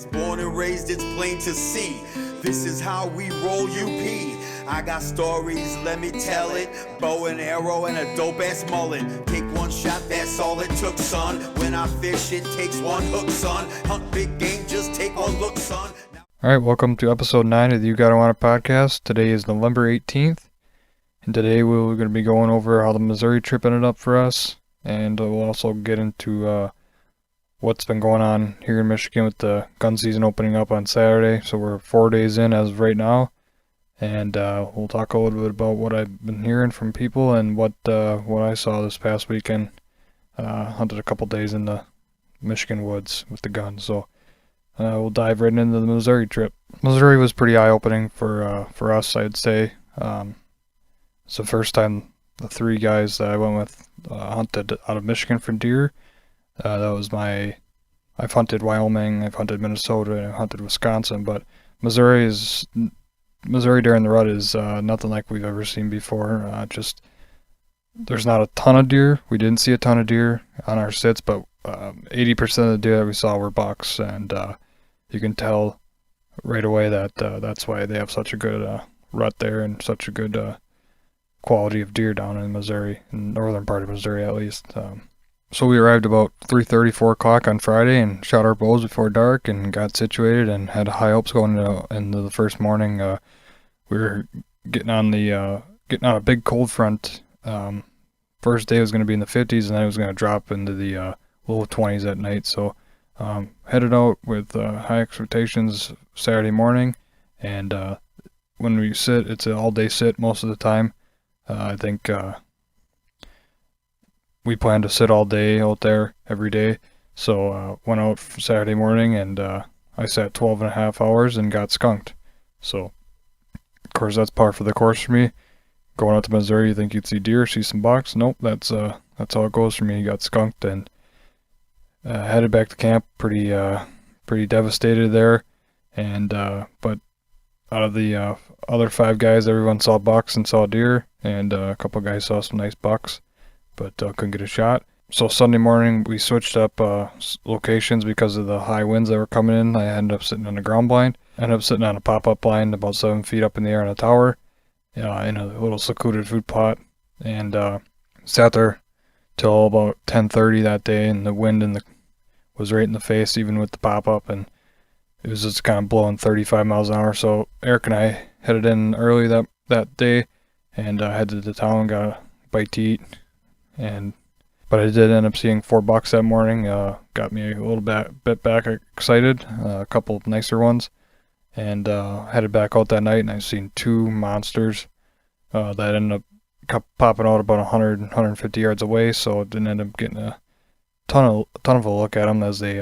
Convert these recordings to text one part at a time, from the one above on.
Born and raised, it's plain to see. This is how we roll UP. I got stories, let me tell it. Bow and arrow and a dope ass mullet. Take one shot, that's all it took, son. When I fish, it takes one hook, son. Hunt big game, just take one look, son. Alright, welcome to episode 9 of the You Gotta Want It podcast. Today is November 18th, and today we're going to be going over how the Missouri trip ended up for us, and we'll also get into what's been going on here in Michigan with the gun season opening up on Saturday. So we're 4 days in as of right now, and we'll talk a little bit about what I've been hearing from people and what I saw this past weekend. Hunted a couple days in the Michigan woods with the gun, so we'll dive right into the Missouri trip. Missouri was pretty eye-opening for us, I'd say. It's the first time the 3 guys that I went with hunted out of Michigan for deer. I've hunted Wyoming, I've hunted Minnesota, and I've hunted Wisconsin, but Missouri during the rut is nothing like we've ever seen before. There's not a ton of deer. We didn't see a ton of deer on our sits, but 80% of the deer that we saw were bucks, and you can tell right away that that's why they have such a good rut there and such a good quality of deer down in Missouri, in the northern part of Missouri at least. So we arrived about 3:30, 4 o'clock on Friday and shot our bows before dark and got situated and had high hopes going into the first morning. We were getting on a big cold front. First day was going to be in the 50s, and then it was going to drop into the low 20s at night. So headed out with high expectations Saturday morning, and when we sit, it's an all-day sit most of the time. I think we plan to sit all day out there every day. So went out Saturday morning, and I sat 12 and a half hours and got skunked. So of course that's par for the course for me. Going out to Missouri, you think you'd see deer, see some bucks. Nope, that's how it goes for me. You got skunked, and headed back to camp pretty devastated there. And but out of the other 5 guys, everyone saw bucks and saw deer, and a couple guys saw some nice bucks, but couldn't get a shot. So Sunday morning we switched up locations because of the high winds that were coming in. I ended up sitting on a ground blind. I ended up sitting on a pop-up blind about 7 feet up in the air on a tower, in a little secluded food plot, and sat there till about 10:30 that day, and the wind was right in the face even with the pop-up, and it was just kind of blowing 35 miles an hour. So Eric and I headed in early that day and headed to town, got a bite to eat, but I did end up seeing 4 bucks that morning. Got me a little bit back excited, a couple of nicer ones, and headed back out that night, and I've seen 2 monsters that ended up popping out about 150 yards away, so it didn't end up getting a ton of a look at them, as they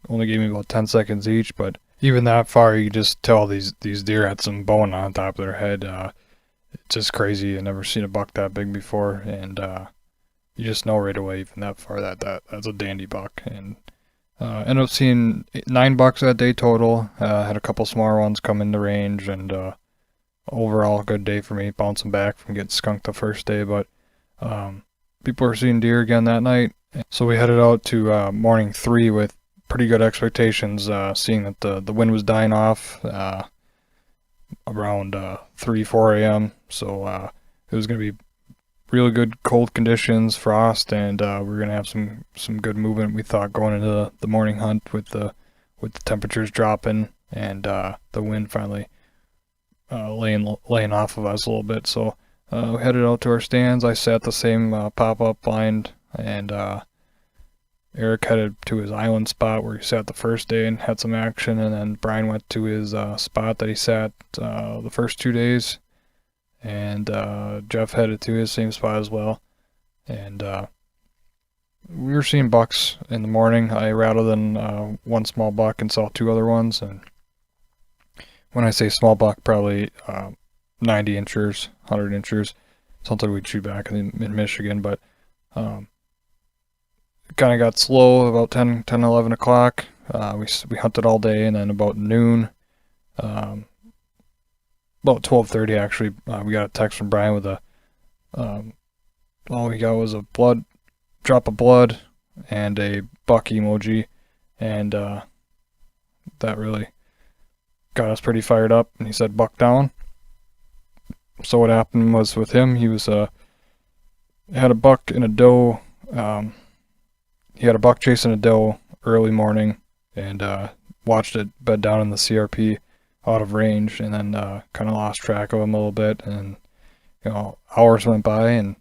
only gave me about 10 seconds each. But even that far, you just tell these deer had some bone on top of their head. It's just crazy. I've never seen a buck that big before, and you just know right away, even that far, that's a dandy buck. And ended up seeing 9 bucks that day total. Had a couple smaller ones come into range, and overall good day for me, bouncing back from getting skunked the first day. But people were seeing deer again that night, so we headed out to morning 3 with pretty good expectations, seeing that the wind was dying off around 3-4 a.m. So it was going to be really good cold conditions, frost, and we're going to have some good movement, we thought, going into the morning hunt with the temperatures dropping and the wind finally laying off of us a little bit. So we headed out to our stands. I sat the same pop-up blind, and Eric headed to his island spot where he sat the first day and had some action, and then Brian went to his spot that he sat the first 2 days, and Jeff headed to his same spot as well. And we were seeing bucks in the morning. I rattled in 1 small buck and saw 2 other ones, and when I say small buck, probably 90 inchers, 100 inchers, something we'd shoot back in Michigan, but kind of got slow about 10, 11 o'clock. We hunted all day, and then about noon, about 12:30 actually, we got a text from Brian with all we got was a drop of blood and a buck emoji, and that really got us pretty fired up, and he said buck down. So what happened was with him, he was had a buck and a doe. He had a buck chasing a doe early morning, and watched it bed down in the CRP out of range, and then kind of lost track of him a little bit. And hours went by, and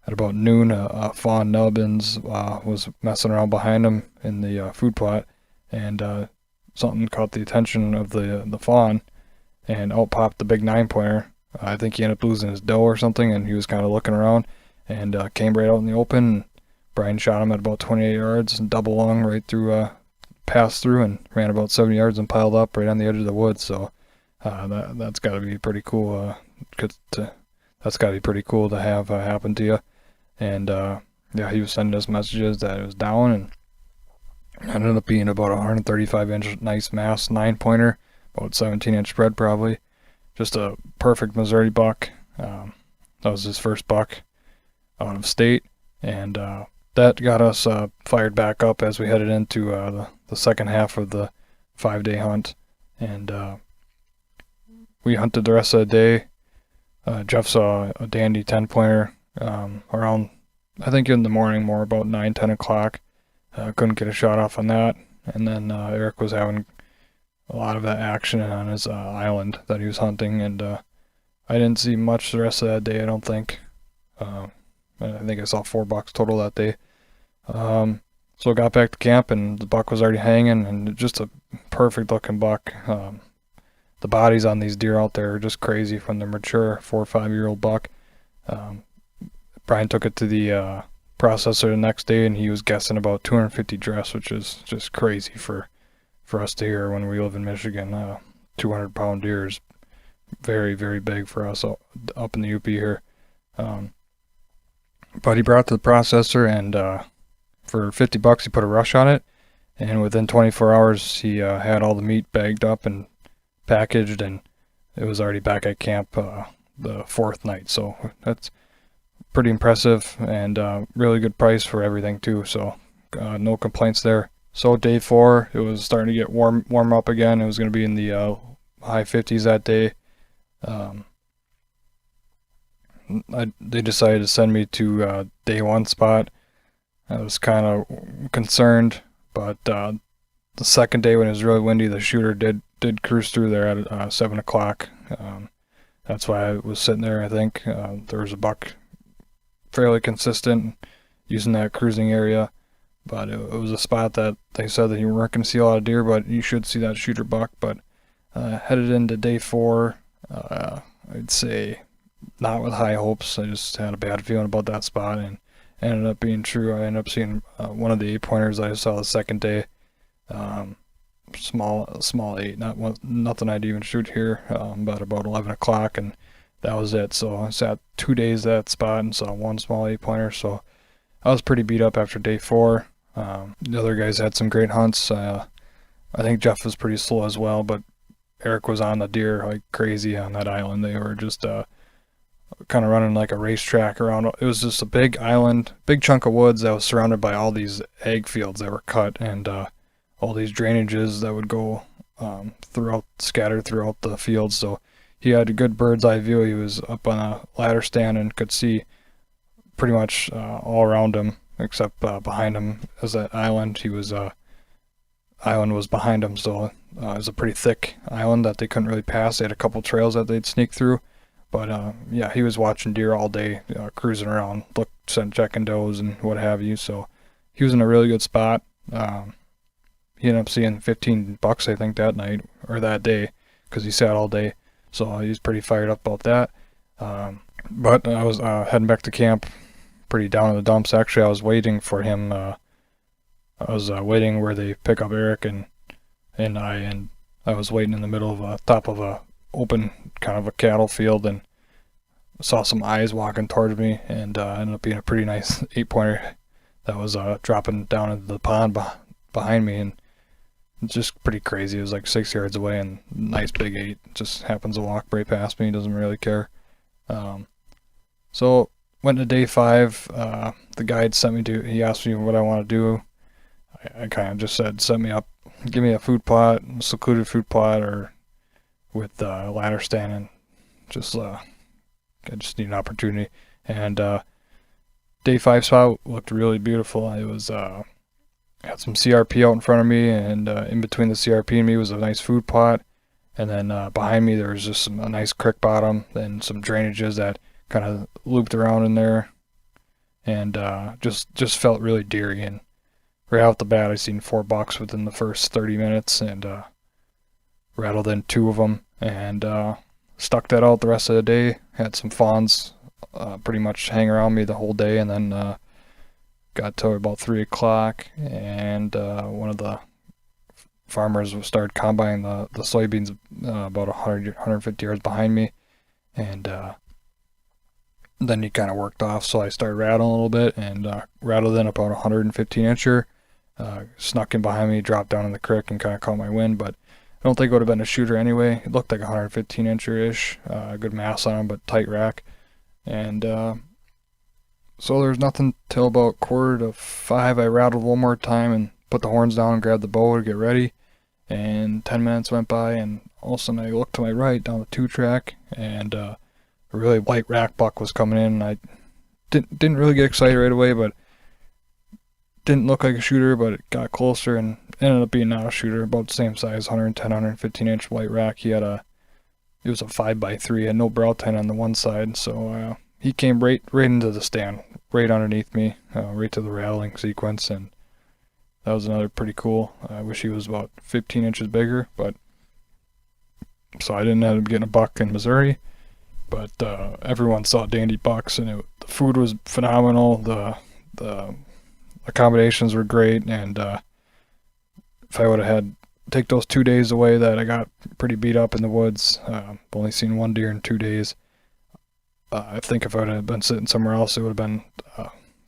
at about noon, a fawn nubbins was messing around behind him in the food plot, and something caught the attention of the fawn, and out popped the big 9-pointer. I think he ended up losing his doe or something, and he was kind of looking around, and came right out in the open. Brian shot him at about 28 yards, and double lung right through, passed through, and ran about 70 yards and piled up right on the edge of the woods. So that's got to be pretty cool. That's got to be pretty cool to have happen to you. And yeah, he was sending us messages that it was down, and ended up being about a 135-inch nice mass 9-pointer, about 17-inch spread probably. Just a perfect Missouri buck. That was his first buck out of state, and that got us fired back up as we headed into the second half of the 5-day hunt. And we hunted the rest of the day. Jeff saw a dandy 10-pointer around, I think in the morning, more about 9-10 o'clock. Couldn't get a shot off on that. And then Eric was having a lot of that action on his island that he was hunting, and I didn't see much the rest of that day, I don't think. I think I saw 4 bucks total that day. So I got back to camp, and the buck was already hanging, and just a perfect looking buck. The bodies on these deer out there are just crazy when they're mature. 4 or 5-year-old buck. Brian took it to the processor the next day, and he was guessing about 250 dress, which is just crazy for us to hear when we live in Michigan. 200-pound deer is very, very big for us up in the UP here. But he brought it to the processor, and for 50 bucks he put a rush on it, and within 24 hours he had all the meat bagged up and packaged, and it was already back at camp the 4th night. So that's pretty impressive, and really good price for everything too. So no complaints there. So day 4, it was starting to get warm up again. It was going to be in the high 50s that day. They decided to send me to day 1 spot. I was kind of concerned, but the second day when it was really windy, the shooter did cruise through there at 7 o'clock. That's why I was sitting there. I think there was a buck fairly consistent using that cruising area. But it was a spot that they said that you weren't going to see a lot of deer, but you should see that shooter buck. But headed into day 4, I'd say not with high hopes. I just had a bad feeling about that spot, and ended up being true. I ended up seeing one of the 8-pointers I saw the second day. Small 8, nothing I'd even shoot here, but about 11 o'clock, and that was it. So I sat 2 days at that spot and saw 1 small 8-pointer. So I was pretty beat up after day 4. The other guys had some great hunts. I think Jeff was pretty slow as well, but Eric was on the deer like crazy on that island. They were just kind of running like a racetrack around. It was just a big island, big chunk of woods that was surrounded by all these ag fields that were cut, and all these drainages that would go scattered throughout the fields. So he had a good bird's eye view. He was up on a ladder stand and could see pretty much all around him, except behind him is that island. Island was behind him, so it was a pretty thick island that they couldn't really pass. They had a couple trails that they'd sneak through, but yeah, he was watching deer all day, cruising around, checking does and what have you. So he was in a really good spot. He ended up seeing 15 bucks, I think, that night or that day, because he sat all day. So he was pretty fired up about that. But I was heading back to camp, pretty down in the dumps. Actually, I was waiting for him. I was waiting where they pick up Eric and I was waiting in the middle of top of a open kind of a cattle field, and saw some eyes walking towards me, and ended up being a pretty nice 8-pointer that was dropping down into the pond behind me, and just pretty crazy. It was like 6 yards away, and nice big 8 just happens to walk right past me. He doesn't really care. So went to day 5. The guide he asked me what I want to do. I kind of just said, set me up give me a food plot, a secluded food plot, or with ladder standing. Just I just need an opportunity. And day 5 spot looked really beautiful. It was had some CRP out in front of me, and in between the CRP and me was a nice food plot. And then behind me there was just a nice creek bottom and some drainages that kind of looped around in there, and just felt really deery. And right off the bat, I seen 4 bucks within the first 30 minutes, and rattled in 2 of them, and stuck that out the rest of the day. Had some fawns pretty much hang around me the whole day, and then got to about 3 o'clock, and one of the farmers started combining the soybeans about 150 yards behind me, and then he kind of worked off, so I started rattling a little bit, and rattled in about 115 incher, snuck in behind me, dropped down in the creek, and kind of caught my wind, but I don't think it would have been a shooter anyway. It looked like 115 incher-ish, good mass on him, but tight rack, and so there was nothing till about 4:45. I rattled one more time and put the horns down and grabbed the bow to get ready, and 10 minutes went by, and all of a sudden I looked to my right down the 2-track, and a really light rack buck was coming in, and I didn't really get excited right away, but didn't look like a shooter, but it got closer and ended up being not a shooter, about the same size, 110, 115 inch white rack. It was a 5x3, had no brow tine on the one side, so he came right into the stand, right underneath me, right to the rattling sequence, and that was another pretty cool. I wish he was about 15 inches bigger, but so I didn't end up getting a buck in Missouri, but everyone saw dandy bucks, and the food was phenomenal. The accommodations were great, and if I would have had take those 2 days away that I got pretty beat up in the woods, only seen 1 deer in 2 days. I think if I would have been sitting somewhere else, it would have been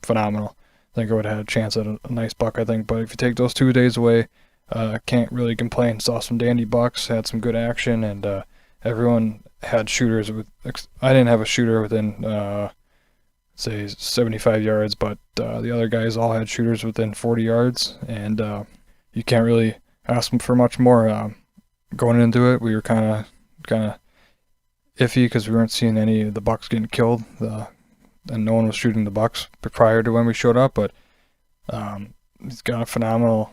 phenomenal. I think I would have had a chance at a nice buck, I think. But if you take those 2 days away, I can't really complain. Saw some dandy bucks, had some good action, and everyone had shooters. I didn't have a shooter within, say, 75 yards, but the other guys all had shooters within 40 yards, and you can't really ask them for much more. Going into it, we were kind of iffy because we weren't seeing any of the bucks getting killed, and no one was shooting the bucks prior to when we showed up, but he's got a phenomenal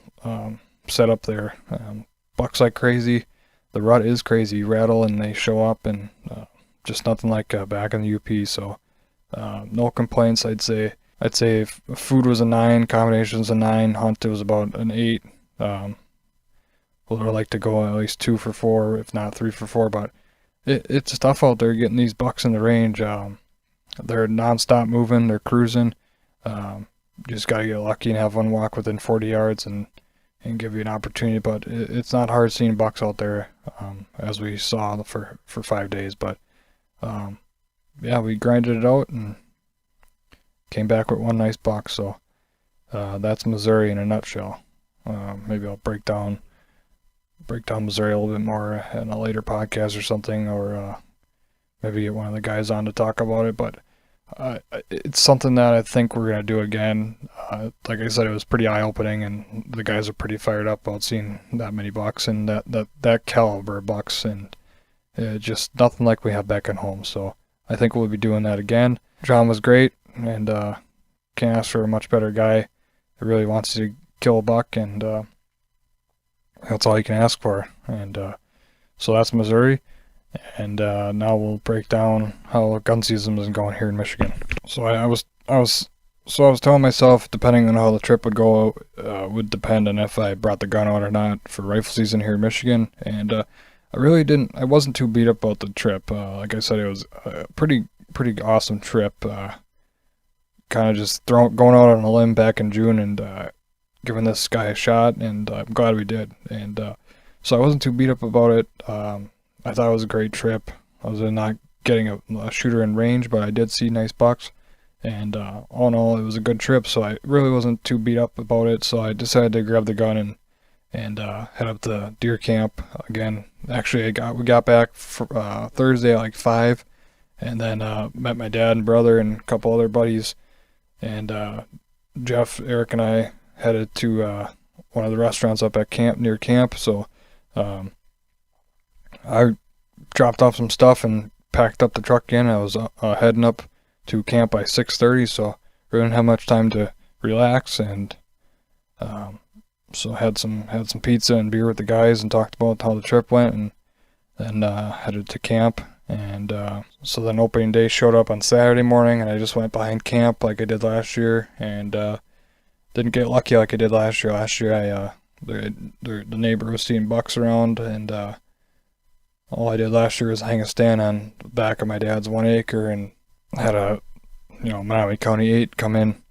setup there. Bucks like crazy. The rut is crazy. You rattle and they show up, and just nothing like back in the UP, so no complaints. I'd say if food was a 9, combinations a 9, hunt it was about an 8. Would like to go at least 2 for 4, if not 3 for 4, but it's tough out there getting these bucks in the range. They're non-stop moving, they're cruising. You just gotta get lucky and have one walk within 40 yards and give you an opportunity, but it's not hard seeing bucks out there, as we saw for 5 days, but yeah, we grinded it out and came back with one nice buck, so that's Missouri in a nutshell. Maybe I'll break down Missouri a little bit more in a later podcast or something, or maybe get one of the guys on to talk about it, but it's something that I think we're going to do again. Like I said, it was pretty eye-opening, and the guys are pretty fired up about seeing that many bucks and that caliber of bucks, and just nothing like we have back at home, so I think we'll be doing that again. John was great, and can't ask for a much better guy that really wants to kill a buck, and that's all you can ask for. And so that's Missouri, and now we'll break down how gun season is going here in Michigan. So I was telling myself, depending on how the trip would go, would depend on if I brought the gun out or not for rifle season here in Michigan. And I wasn't too beat up about the trip. Like I said, it was a pretty awesome trip. Kind of just going out on a limb back in June and giving this guy a shot, and I'm glad we did. And so I wasn't too beat up about it. I thought it was a great trip. I was not getting a shooter in range, but I did see nice bucks. And all in all, it was a good trip, so I really wasn't too beat up about it. So I decided to grab the gun and head up to deer camp again. Actually, we got back for, Thursday at like 5, and then met my dad and brother and a couple other buddies. And Jeff, Eric, and I headed to one of the restaurants up at near camp. So I dropped off some stuff and packed up the truck again. I was heading up to camp by 6:30, so we didn't have much time to relax, and so had some pizza and beer with the guys and talked about how the trip went, and then headed to camp. And so then opening day showed up on Saturday morning, and I just went behind camp like I did last year, and didn't get lucky like I did last year. Last year the neighbor was seeing bucks around, and all I did last year was hang a stand on the back of my dad's 1 acre, and had a Menominee County 8 come in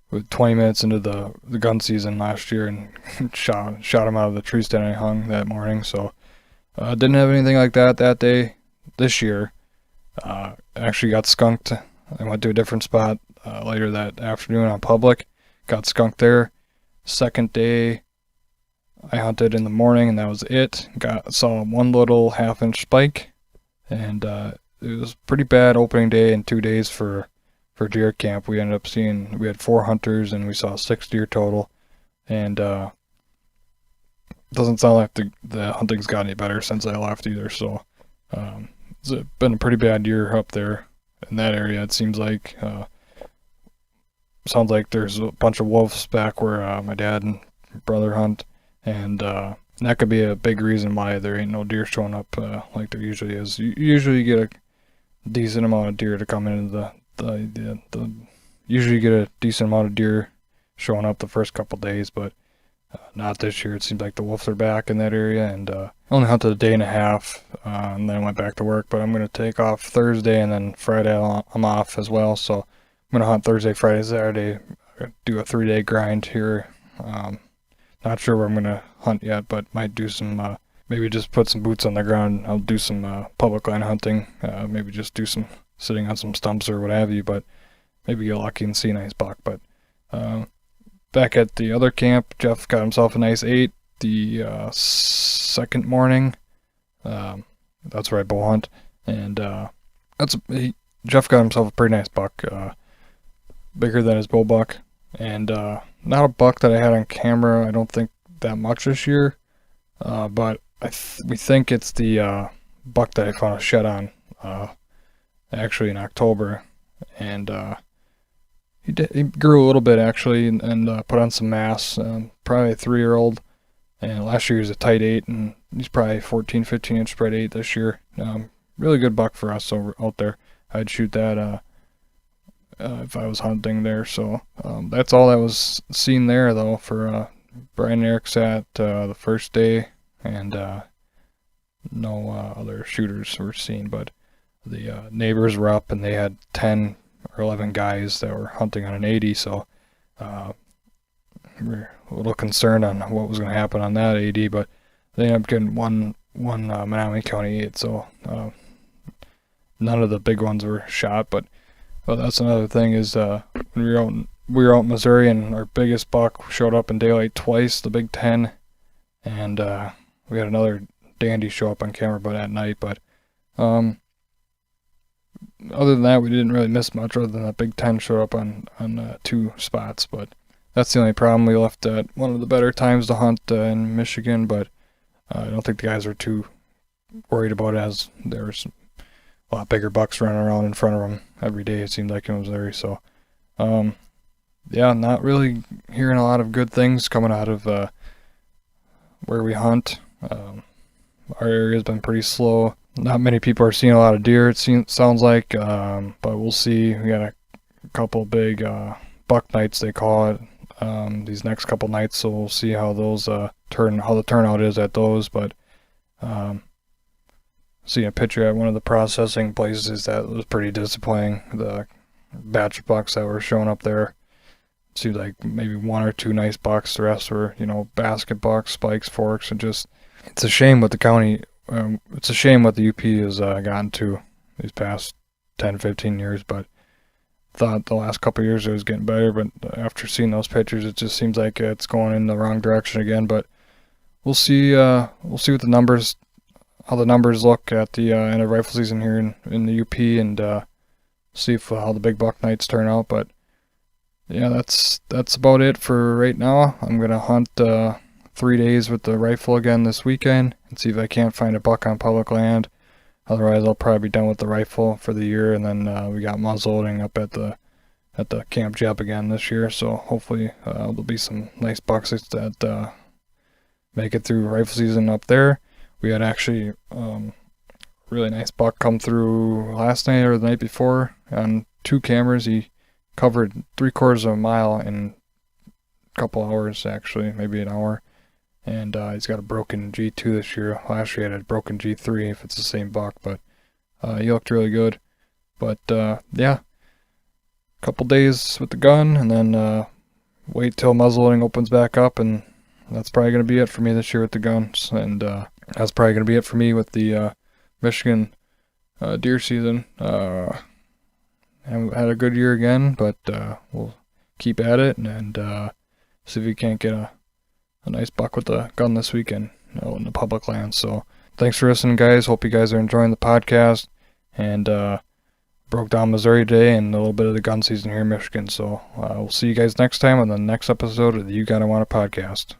with 20 minutes into the gun season last year and shot him out of the tree stand I hung that morning. So didn't have anything like that day. This year actually got skunked. I went to a different spot later that afternoon on public, got skunked there. Second day I hunted in the morning, and that was it. Saw one little 1/2-inch spike, and it was pretty bad opening day and 2 days for deer camp. We had 4 hunters, and we saw 6 deer total, and doesn't sound like the hunting's got any better since I left either. So it's been a pretty bad year up there in that area. It seems like sounds like there's a bunch of wolves back where my dad and brother hunt, and that could be a big reason why there ain't no deer showing up like there usually is. You usually get a decent amount of deer to come into usually get a decent amount of deer showing up the first couple days, but not this year. It seems like the wolves are back in that area, and only hunted a day and a half, and then went back to work. But I'm going to take off Thursday, and then Friday I'm off as well, so I'm going to hunt Thursday, Friday, Saturday, do a 3-day grind here. Not sure where I'm going to hunt yet, but might do some, maybe just put some boots on the ground. I'll do some public land hunting, maybe just do some sitting on some stumps or what have you, but maybe get lucky and see a nice buck. But back at the other camp, Jeff got himself a nice 8 the second morning. That's where I bow hunt, and Jeff got himself a pretty nice buck, bigger than his bow buck, and not a buck that I had on camera, I don't think, that much this year, but we think it's the buck that I found a shed on actually in October, and he grew a little bit actually, and put on some mass, probably a 3-year-old, and last year he was a tight 8, and he's probably 14-15 inch spread 8 this year. Really good buck for us out there. I'd shoot that if I was hunting there. So that's all that was seen there though for Brian and Eric sat the first day, and no other shooters were seen, but the neighbors were up, and they had 10 or 11 guys that were hunting on an 80, so we're a little concerned on what was going to happen on that 80, but they ended up getting one Menominee County 8, so none of the big ones were shot. But that's another thing is when we were out in Missouri, and our biggest buck showed up in daylight twice, the Big 10, and we had another dandy show up on camera but at night. But other than that, we didn't really miss much, other than that Big 10 showed up on 2 spots. But that's the only problem. We left at one of the better times to hunt in Michigan, but I don't think the guys are too worried about it, as there's a lot bigger bucks running around in front of them every day, it seemed like in Missouri. So yeah, not really hearing a lot of good things coming out of where we hunt. Our area's been pretty slow. Not many people are seeing a lot of deer, it sounds like, but we'll see. We got a couple big buck nights, they call it, these next couple nights, so we'll see how those how the turnout is at those. But seeing a picture at one of the processing places, that was pretty disappointing. The batch of bucks that were showing up there, it seemed like maybe 1 or 2 nice bucks. The rest were, basket bucks, spikes, forks, and just, it's a shame what the county, it's a shame what the UP has gotten to these past 10-15 years. But thought the last couple of years it was getting better, but after seeing those pictures, it just seems like it's going in the wrong direction again. But we'll see what the numbers, how the numbers look at the end of rifle season here in the UP, and see how the big buck nights turn out. But yeah, that's about it for right now. I'm gonna hunt 3 days with the rifle again this weekend and see if I can't find a buck on public land. Otherwise, I'll probably be done with the rifle for the year, and then we got muzzleloading up at the Camp Jeb again this year. So hopefully there'll be some nice bucks that make it through rifle season up there. We had actually really nice buck come through last night or the night before on 2 cameras. He covered 3/4 of a mile in a couple hours, actually, maybe an hour. And he's got a broken G2 this year. Last year he had a broken G3 if it's the same buck, but he looked really good. But yeah, a couple days with the gun, and then wait till muzzleloading opens back up, and that's probably going to be it for me this year with the guns. And that's probably going to be it for me with the Michigan deer season. Haven't had a good year again, but we'll keep at it and see if we can't get a nice buck with the gun this weekend, in the public land. So thanks for listening, guys. Hope you guys are enjoying the podcast, and broke down Missouri today and a little bit of the gun season here in Michigan. So we'll see you guys next time on the next episode of the You Gotta Want It podcast.